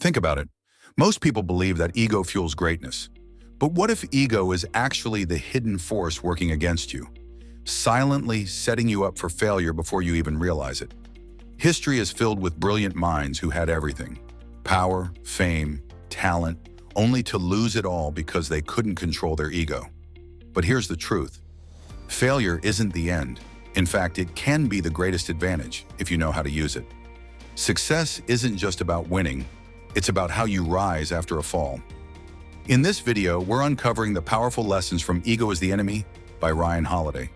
Think about it. Most people believe that ego fuels greatness. But what if ego is actually the hidden force working against you, silently setting you up for failure before you even realize it? History is filled with brilliant minds who had everything: power, fame, talent, only to lose it all because they couldn't control their ego. But here's the truth. Failure isn't the end. In fact, it can be the greatest advantage if you know how to use it. Success isn't just about winning, it's about how you rise after a fall. In this video, we're uncovering the powerful lessons from Ego is the Enemy by Ryan Holiday.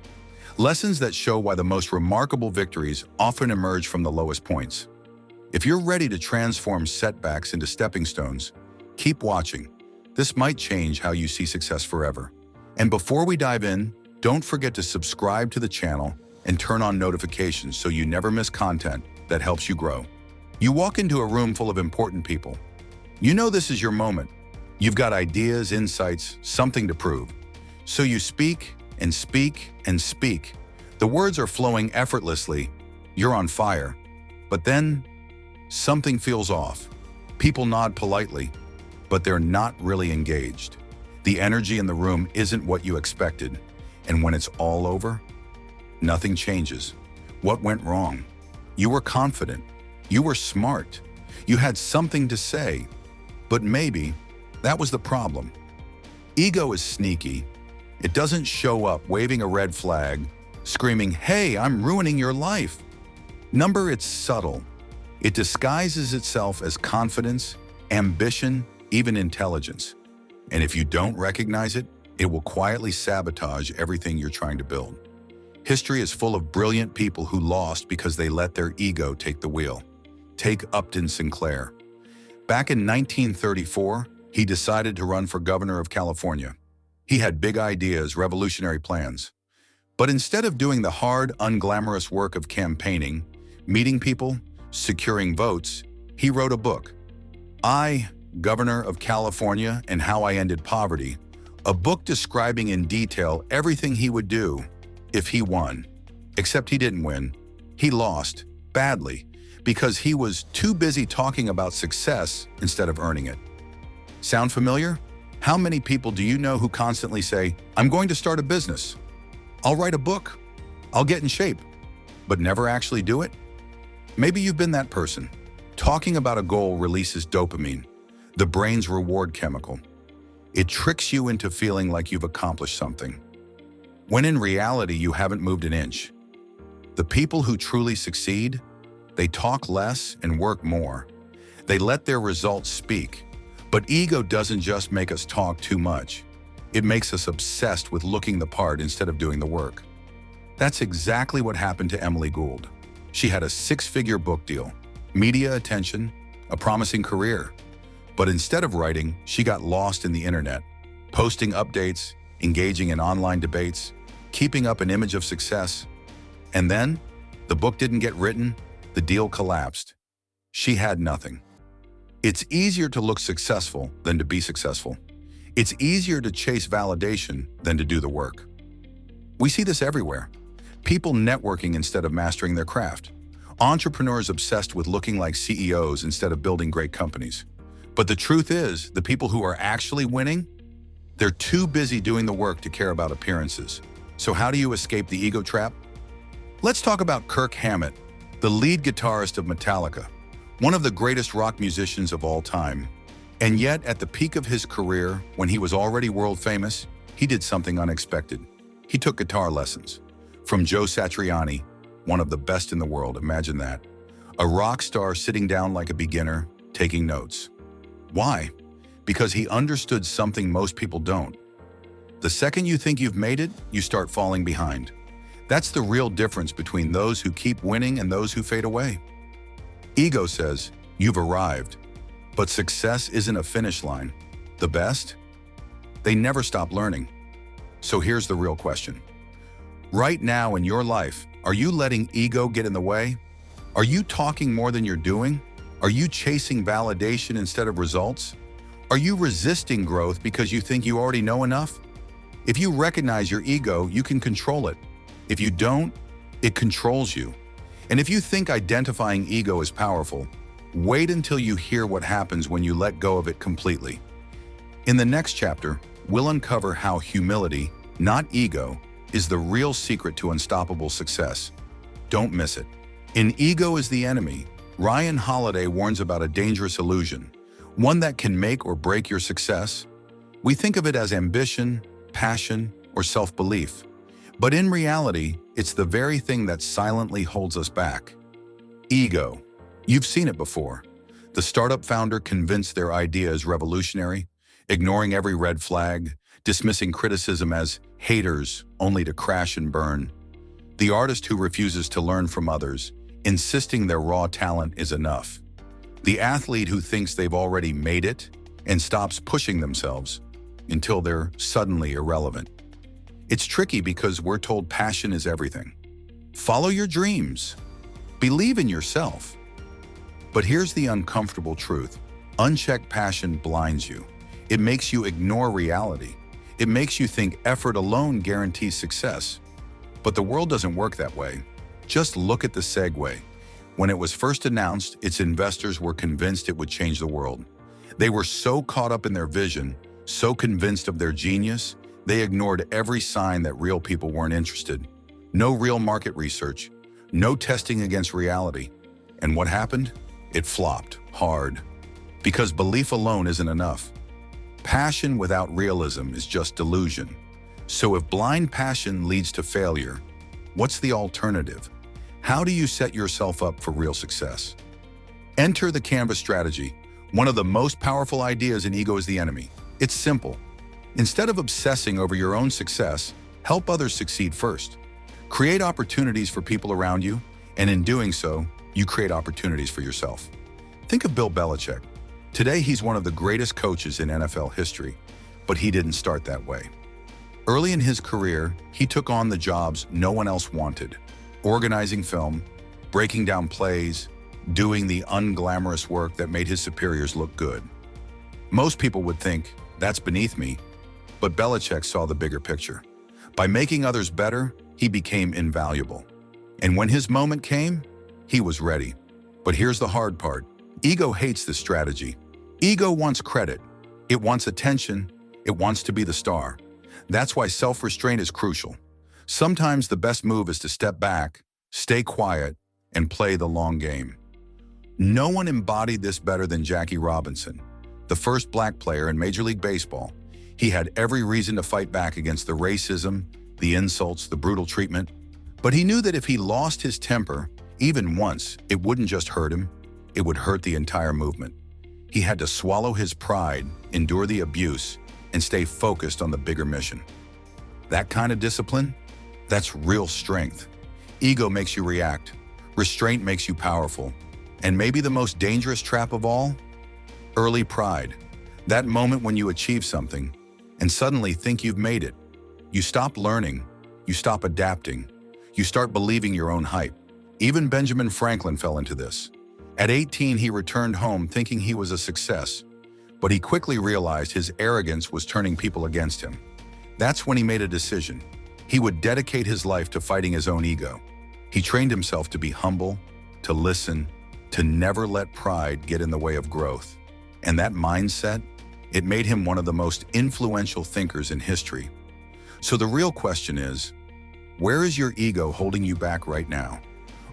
Lessons that show why the most remarkable victories often emerge from the lowest points. If you're ready to transform setbacks into stepping stones, keep watching. This might change how you see success forever. And before we dive in, don't forget to subscribe to the channel and turn on notifications so you never miss content that helps you grow. You walk into a room full of important people. You know this is your moment. You've got ideas, insights, something to prove. So you speak and speak and speak. The words are flowing effortlessly. You're on fire. But then, something feels off. People nod politely, but they're not really engaged. The energy in the room isn't what you expected. And when it's all over, nothing changes. What went wrong? You were confident. You were smart. You had something to say. But maybe that was the problem. Ego is sneaky. It doesn't show up waving a red flag, screaming, "Hey, I'm ruining your life." It's subtle. It disguises itself as confidence, ambition, even intelligence. And if you don't recognize it, it will quietly sabotage everything you're trying to build. History is full of brilliant people who lost because they let their ego take the wheel. Take Upton Sinclair. Back in 1934, he decided to run for governor of California. He had big ideas, revolutionary plans. But instead of doing the hard, unglamorous work of campaigning, meeting people, securing votes, he wrote a book. I, Governor of California and How I Ended Poverty, a book describing in detail everything he would do if he won. Except he didn't win. He lost, badly, because he was too busy talking about success instead of earning it. Sound familiar? How many people do you know who constantly say, "I'm going to start a business. I'll write a book. I'll get in shape," but never actually do it? Maybe you've been that person. Talking about a goal releases dopamine, the brain's reward chemical. It tricks you into feeling like you've accomplished something, when in reality you haven't moved an inch. The people who truly succeed, they talk less and work more. They let their results speak. But ego doesn't just make us talk too much. It makes us obsessed with looking the part instead of doing the work. That's exactly what happened to Emily Gould. She had a 6-figure book deal, media attention, a promising career. But instead of writing, she got lost in the internet, posting updates, engaging in online debates, keeping up an image of success. And then, the book didn't get written, the deal collapsed. She had nothing. It's easier to look successful than to be successful. It's easier to chase validation than to do the work. We see this everywhere. People networking instead of mastering their craft. Entrepreneurs obsessed with looking like CEOs instead of building great companies. But the truth is, the people who are actually winning, they're too busy doing the work to care about appearances. So how do you escape the ego trap? Let's talk about Kirk Hammett, the lead guitarist of Metallica, one of the greatest rock musicians of all time. And yet, at the peak of his career, when he was already world famous, he did something unexpected. He took guitar lessons from Joe Satriani, one of the best in the world, imagine that. A rock star sitting down like a beginner, taking notes. Why? Because he understood something most people don't. The second you think you've made it, you start falling behind. That's the real difference between those who keep winning and those who fade away. Ego says, you've arrived. But success isn't a finish line. The best? They never stop learning. So here's the real question. Right now in your life, are you letting ego get in the way? Are you talking more than you're doing? Are you chasing validation instead of results? Are you resisting growth because you think you already know enough? If you recognize your ego, you can control it. If you don't, it controls you. And if you think identifying ego is powerful, Wait until you hear what happens when you let go of it completely. In the next chapter, we'll uncover how humility, not ego, is the real secret to unstoppable success. Don't miss it. In Ego is the Enemy, Ryan Holiday warns about a dangerous illusion, one that can make or break your success. We think of it as ambition, passion, or self-belief. But in reality, it's the very thing that silently holds us back. Ego. You've seen it before. The startup founder convinced their idea is revolutionary, ignoring every red flag, dismissing criticism as haters only to crash and burn. The artist who refuses to learn from others, insisting their raw talent is enough. The athlete who thinks they've already made it and stops pushing themselves until they're suddenly irrelevant. It's tricky because we're told passion is everything. Follow your dreams. Believe in yourself. But here's the uncomfortable truth. Unchecked passion blinds you. It makes you ignore reality. It makes you think effort alone guarantees success. But the world doesn't work that way. Just look at the Segway. When it was first announced, its investors were convinced it would change the world. They were so caught up in their vision, so convinced of their genius, they ignored every sign that real people weren't interested. No real market research, no testing against reality. And what happened? It flopped hard. Because belief alone isn't enough. Passion without realism is just delusion. So if blind passion leads to failure, what's the alternative? How do you set yourself up for real success? Enter the Canvas strategy, one of the most powerful ideas in Ego is the Enemy. It's simple. Instead of obsessing over your own success, help others succeed first. Create opportunities for people around you, and in doing so, you create opportunities for yourself. Think of Bill Belichick. Today, he's one of the greatest coaches in NFL history, but he didn't start that way. Early in his career, he took on the jobs no one else wanted, organizing film, breaking down plays, doing the unglamorous work that made his superiors look good. Most people would think, that's beneath me, but Belichick saw the bigger picture. By making others better, he became invaluable. And when his moment came, he was ready. But here's the hard part. Ego hates this strategy. Ego wants credit. It wants attention. It wants to be the star. That's why self-restraint is crucial. Sometimes the best move is to step back, stay quiet, and play the long game. No one embodied this better than Jackie Robinson, the first black player in Major League Baseball. He had every reason to fight back against the racism, the insults, the brutal treatment. But he knew that if he lost his temper, even once, it wouldn't just hurt him, it would hurt the entire movement. He had to swallow his pride, endure the abuse, and stay focused on the bigger mission. That kind of discipline, that's real strength. Ego makes you react. Restraint makes you powerful. And maybe the most dangerous trap of all? Early pride. That moment when you achieve something and suddenly think you've made it. You stop learning. You stop adapting. You start believing your own hype. Even Benjamin Franklin fell into this. At 18, he returned home thinking he was a success, but he quickly realized his arrogance was turning people against him. That's when he made a decision. He would dedicate his life to fighting his own ego. He trained himself to be humble, to listen, to never let pride get in the way of growth. And that mindset, it made him one of the most influential thinkers in history. So the real question is, where is your ego holding you back right now?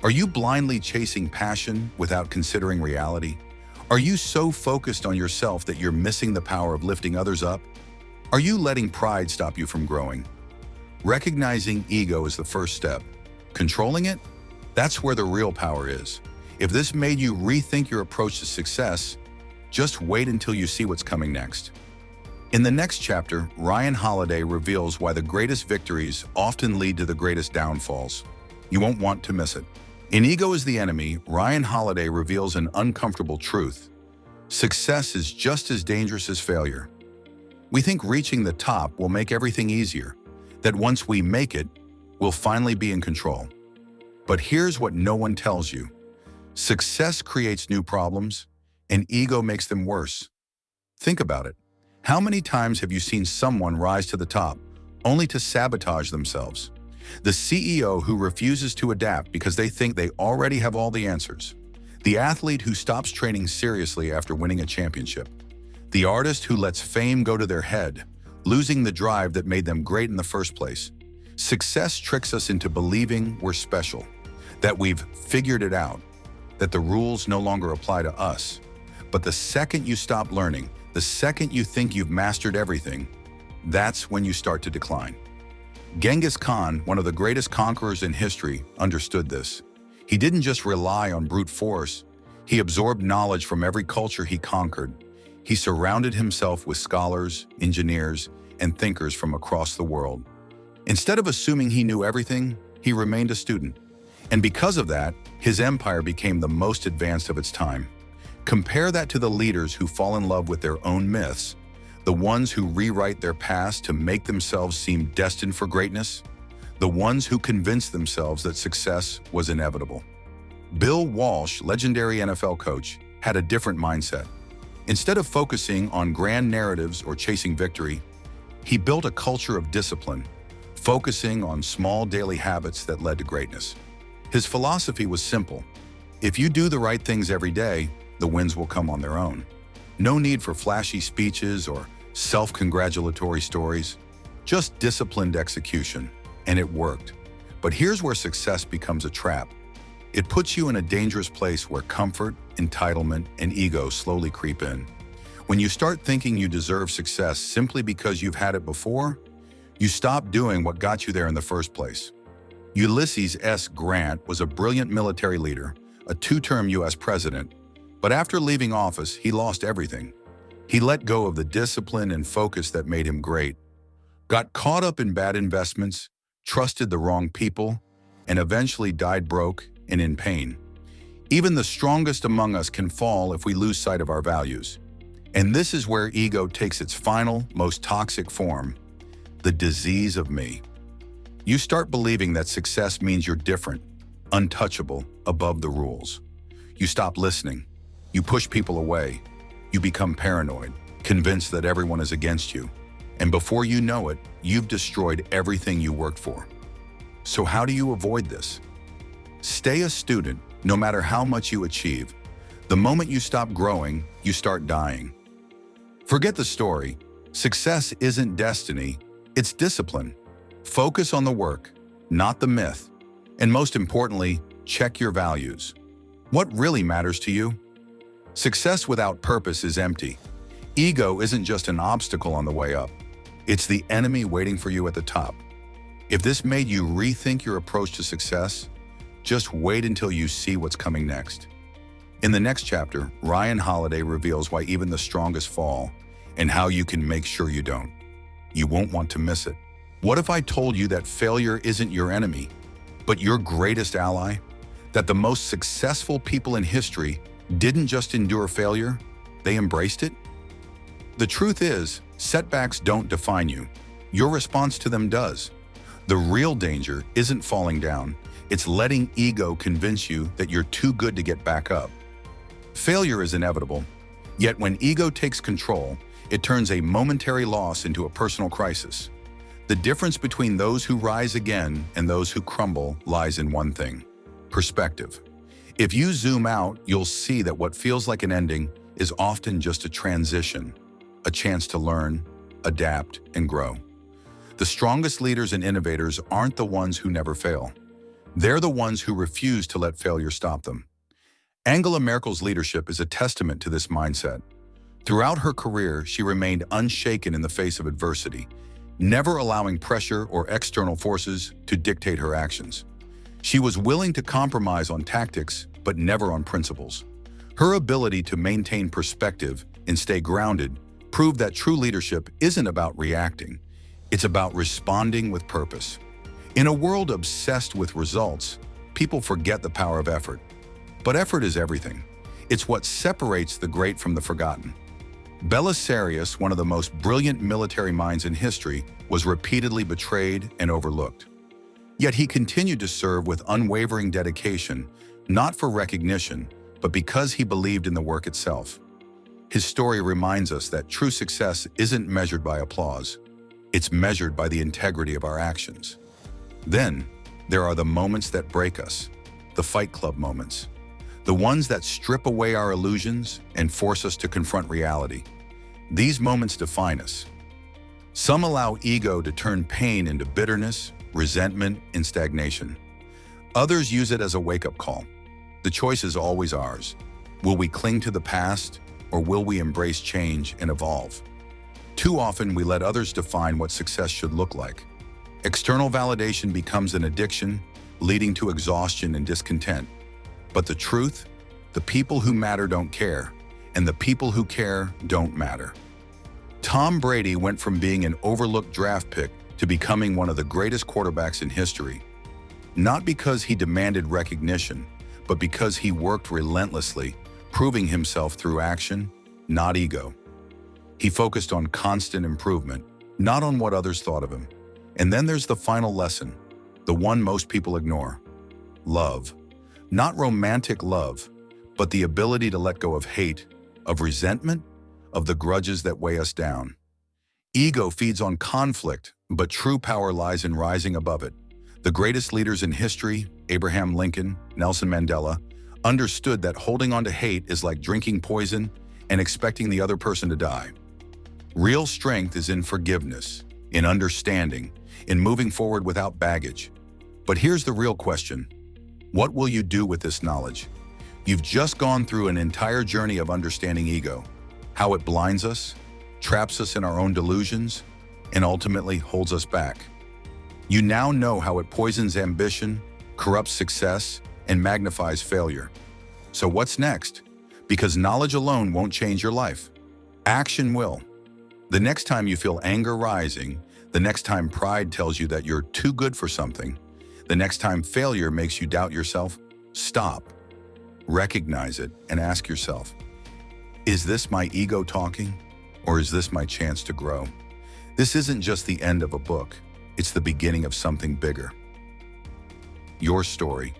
Are you blindly chasing passion without considering reality? Are you so focused on yourself that you're missing the power of lifting others up? Are you letting pride stop you from growing? Recognizing ego is the first step. Controlling it? That's where the real power is. If this made you rethink your approach to success, just wait until you see what's coming next. In the next chapter, Ryan Holiday reveals why the greatest victories often lead to the greatest downfalls. You won't want to miss it. In Ego is the Enemy, Ryan Holiday reveals an uncomfortable truth. Success is just as dangerous as failure. We think reaching the top will make everything easier, that once we make it, we'll finally be in control. But here's what no one tells you. Success creates new problems, and ego makes them worse. Think about it. How many times have you seen someone rise to the top, only to sabotage themselves? The CEO who refuses to adapt because they think they already have all the answers. The athlete who stops training seriously after winning a championship. The artist who lets fame go to their head, losing the drive that made them great in the first place. Success tricks us into believing we're special, that we've figured it out, that the rules no longer apply to us. But the second you stop learning, the second you think you've mastered everything, that's when you start to decline. Genghis Khan, one of the greatest conquerors in history, understood this. He didn't just rely on brute force, he absorbed knowledge from every culture he conquered. He surrounded himself with scholars, engineers, and thinkers from across the world. Instead of assuming he knew everything, he remained a student. And because of that, his empire became the most advanced of its time. Compare that to the leaders who fall in love with their own myths, the ones who rewrite their past to make themselves seem destined for greatness, the ones who convince themselves that success was inevitable. Bill Walsh, legendary NFL coach, had a different mindset. Instead of focusing on grand narratives or chasing victory, he built a culture of discipline, focusing on small daily habits that led to greatness. His philosophy was simple. If you do the right things every day, the wins will come on their own. No need for flashy speeches or self-congratulatory stories, just disciplined execution, and it worked. But here's where success becomes a trap. It puts you in a dangerous place where comfort, entitlement, and ego slowly creep in. When you start thinking you deserve success simply because you've had it before, you stop doing what got you there in the first place. Ulysses S. Grant was a brilliant military leader, a two-term U.S. president, but after leaving office, he lost everything. He let go of the discipline and focus that made him great, got caught up in bad investments, trusted the wrong people, and eventually died broke and in pain. Even the strongest among us can fall if we lose sight of our values. And this is where ego takes its final, most toxic form, the disease of me. You start believing that success means you're different, untouchable, above the rules. You stop listening. You push people away. You become paranoid, convinced that everyone is against you. And before you know it, you've destroyed everything you worked for. So how do you avoid this? Stay a student, no matter how much you achieve. The moment you stop growing, you start dying. Forget the story. Success isn't destiny, it's discipline. Focus on the work, not the myth. And most importantly, check your values. What really matters to you? Success without purpose is empty. Ego isn't just an obstacle on the way up. It's the enemy waiting for you at the top. If this made you rethink your approach to success, just wait until you see what's coming next. In the next chapter, Ryan Holiday reveals why even the strongest fall and how you can make sure you don't. You won't want to miss it. What if I told you that failure isn't your enemy, but your greatest ally? That the most successful people in history didn't just endure failure, they embraced it? The truth is, setbacks don't define you. Your response to them does. The real danger isn't falling down, it's letting ego convince you that you're too good to get back up. Failure is inevitable, yet when ego takes control, it turns a momentary loss into a personal crisis. The difference between those who rise again and those who crumble lies in one thing: perspective. If you zoom out, you'll see that what feels like an ending is often just a transition, a chance to learn, adapt, and grow. The strongest leaders and innovators aren't the ones who never fail. They're the ones who refuse to let failure stop them. Angela Merkel's leadership is a testament to this mindset. Throughout her career, she remained unshaken in the face of adversity, never allowing pressure or external forces to dictate her actions. She was willing to compromise on tactics, but never on principles. Her ability to maintain perspective and stay grounded proved that true leadership isn't about reacting, it's about responding with purpose. In a world obsessed with results, people forget the power of effort. But effort is everything. It's what separates the great from the forgotten. Belisarius, one of the most brilliant military minds in history, was repeatedly betrayed and overlooked. Yet he continued to serve with unwavering dedication, not for recognition, but because he believed in the work itself. His story reminds us that true success isn't measured by applause. It's measured by the integrity of our actions. Then, there are the moments that break us, the Fight Club moments. the ones that strip away our illusions and force us to confront reality. These moments define us. Some allow ego to turn pain into bitterness, resentment, and stagnation. Others use it as a wake-up call. The choice is always ours. Will we cling to the past, or will we embrace change and evolve? Too often, we let others define what success should look like. External validation becomes an addiction, leading to exhaustion and discontent. But the truth? The people who matter don't care, and the people who care don't matter. Tom Brady went from being an overlooked draft pick to becoming one of the greatest quarterbacks in history. Not because he demanded recognition, but because he worked relentlessly, proving himself through action, not ego. He focused on constant improvement, not on what others thought of him. And then there's the final lesson, the one most people ignore. Love. Not romantic love, but the ability to let go of hate, of resentment, of the grudges that weigh us down. Ego feeds on conflict, but true power lies in rising above it. The greatest leaders in history, Abraham Lincoln, Nelson Mandela, understood that holding on to hate is like drinking poison and expecting the other person to die. Real strength is in forgiveness, in understanding, in moving forward without baggage. But here's the real question. What will you do with this knowledge? You've just gone through an entire journey of understanding ego, how it blinds us, traps us in our own delusions, and ultimately holds us back. You now know how it poisons ambition, corrupts success, and magnifies failure. So what's next? Because knowledge alone won't change your life. Action will. The next time you feel anger rising, the next time pride tells you that you're too good for something, the next time failure makes you doubt yourself, stop. Recognize it and ask yourself, is this my ego talking, or is this my chance to grow? This isn't just the end of a book, it's the beginning of something bigger. Your story,